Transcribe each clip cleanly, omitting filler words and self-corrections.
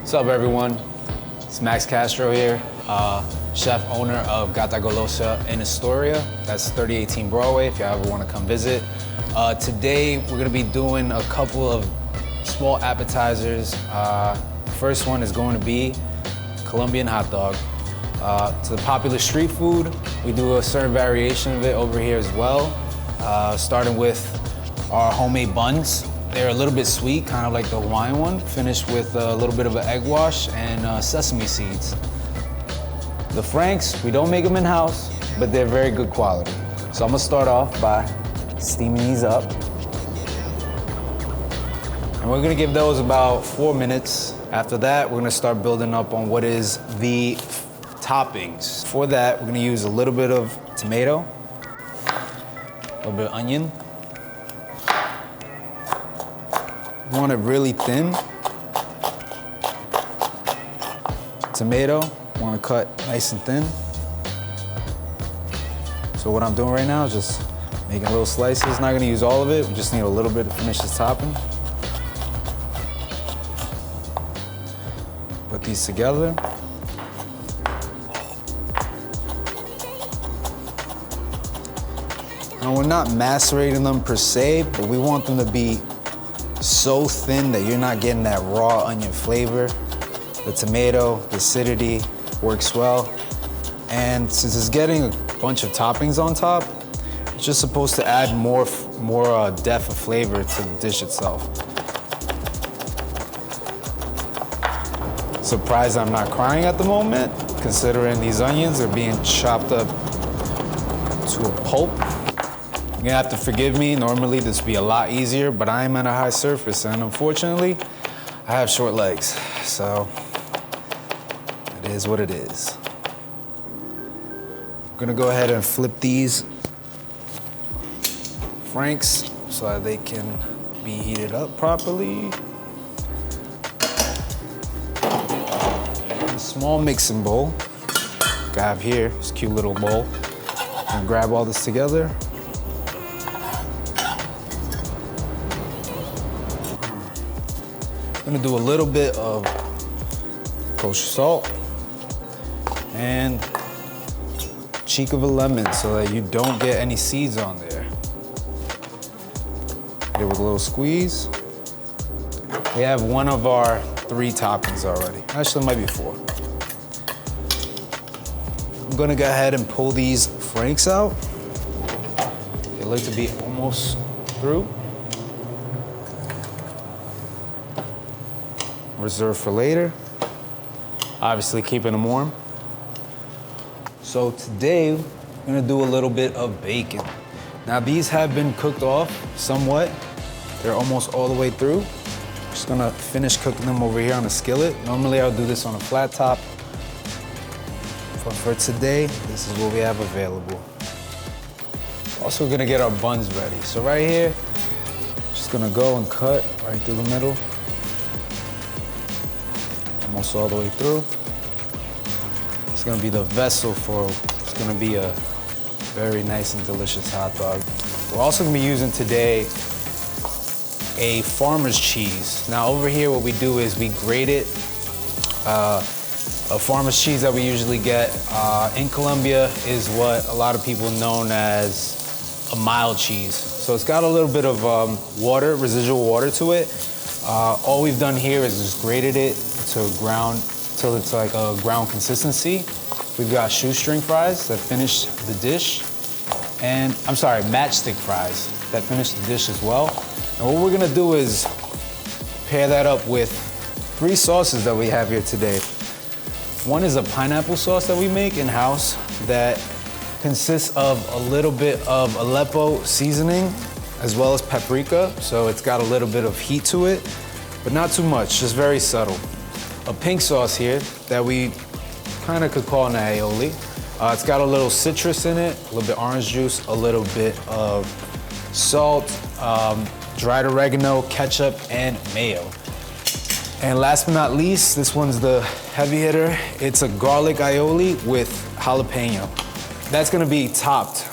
What's up, everyone? It's Max Castro here, chef owner of Gata Golosa in Astoria. That's 3018 Broadway if you ever want to come visit. Today we're going to be doing a couple of small appetizers. First one is going to be Colombian Hotdog. To the popular street food, we do a certain variation of it over here as well, starting with our homemade buns. They're a little bit sweet, kind of like the Hawaiian one, finished with a little bit of an egg wash and sesame seeds. The Franks, we don't make them in-house, but they're very good quality. So I'm gonna start off by steaming these up. And we're gonna give those about 4 minutes. After that, we're gonna start building up on what is the toppings. For that, we're gonna use a little bit of tomato, a little bit of onion. You want it really thin. Tomato, want to cut nice and thin. So what I'm doing right now is just making little slices. Not gonna use all of it, we just need a little bit to finish this topping. Put these together. Now we're not macerating them per se, but we want them to be so thin that you're not getting that raw onion flavor. The tomato, the acidity works well. And since it's getting a bunch of toppings on top, it's just supposed to add more depth of flavor to the dish itself. Surprised I'm not crying at the moment, considering these onions are being chopped up to a pulp. You're gonna have to forgive me. Normally this would be a lot easier, but I am at a high surface, and unfortunately, I have short legs. So it is what it is. I'm gonna go ahead and flip these Franks so that they can be heated up properly. A small mixing bowl. I have here, this cute little bowl. And grab all this together. I'm gonna do a little bit of kosher salt and cheek of a lemon so that you don't get any seeds on there. Give it a little squeeze. We have one of our 3 toppings already. Actually, it might be 4. I'm gonna go ahead and pull these Franks out. They look to be almost through. Reserve for later. Obviously keeping them warm. So today, we're gonna do a little bit of bacon. Now these have been cooked off somewhat. They're almost all the way through. Just gonna finish cooking them over here on a skillet. Normally I'll do this on a flat top. But for today, this is what we have available. Also gonna get our buns ready. So right here, just gonna go and cut right through the middle. Almost all the way through. It's gonna be the vessel for, it's gonna be a very nice and delicious hot dog. We're also gonna be using today a farmer's cheese. Now over here what we do is we grate it. A farmer's cheese that we usually get in Colombia is what a lot of people known as a mild cheese. So it's got a little bit of water, residual water to it. All we've done here is just grated it to ground till it's like a ground consistency. We've got shoestring fries that finish the dish, and I'm sorry, matchstick fries that finish the dish as well. And what we're gonna do is pair that up with 3 sauces that we have here today. One is a pineapple sauce that we make in-house that consists of a little bit of Aleppo seasoning as well as paprika, so it's got a little bit of heat to it, but not too much, just very subtle. A pink sauce here that we kind of could call an aioli. It's got a little citrus in it, a little bit orange juice, a little bit of salt, dried oregano, ketchup, and mayo. And last but not least, this one's the heavy hitter. It's a garlic aioli with jalapeno. That's gonna be topped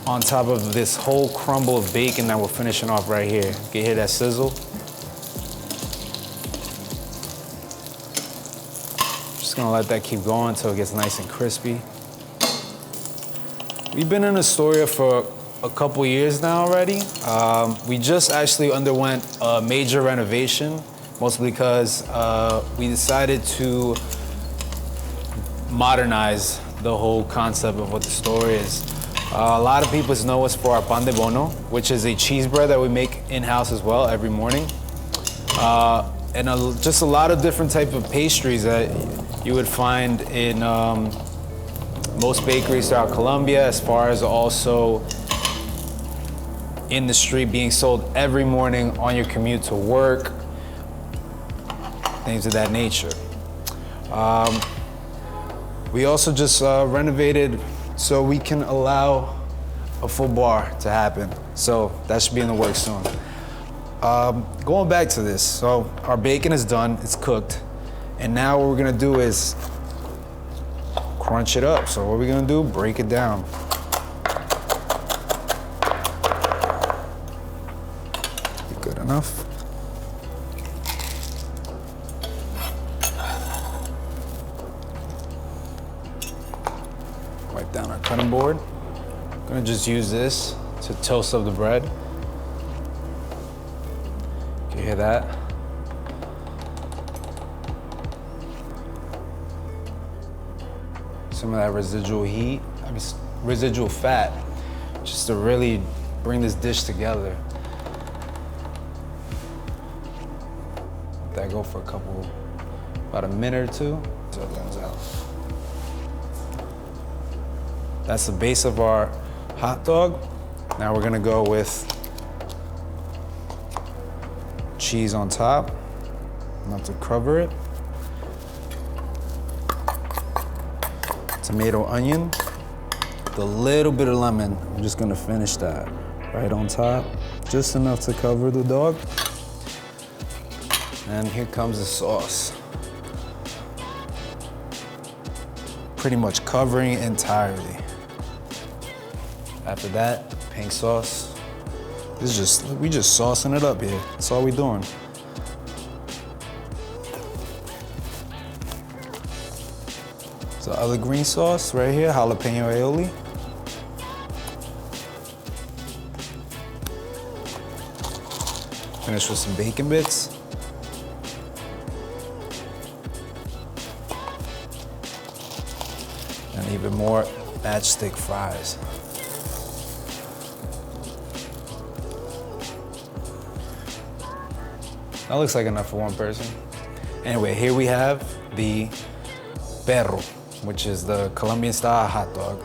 on top of this whole crumble of bacon that we're finishing off right here. You can hear that sizzle. Just gonna let that keep going until it gets nice and crispy. We've been in Astoria for a couple years now already. We just actually underwent a major renovation, mostly because we decided to modernize the whole concept of what the store is. A lot of people know us for our pan de bono, which is a cheese bread that we make in-house as well every morning. And just a lot of different type of pastries that you would find in most bakeries throughout Colombia, as far as also in the street being sold every morning on your commute to work, things of that nature. We also just renovated so we can allow a full bar to happen. So that should be in the works soon. Going back to this, so our bacon is done, it's cooked. And now what we're gonna do is crunch it up. So what we're gonna do, break it down. Good enough. Wipe down our cutting board. I'm gonna just use this to toast up the bread. Can you hear that? Some of that residual heat, residual fat, just to really bring this dish together. Let that go for about a minute or two, so it comes out. That's the base of our hot dog. Now we're gonna go with cheese on top, enough to cover it. Tomato, onion, with a little bit of lemon. I'm just gonna finish that right on top, just enough to cover the dog. And here comes the sauce. Pretty much covering it entirely. After that, pink sauce. We just saucing it up here. That's all we doing. So other green sauce right here, jalapeno aioli. Finish with some bacon bits. And even more matchstick fries. That looks like enough for one person. Anyway, here we have the perro, which is the Colombian style hot dog.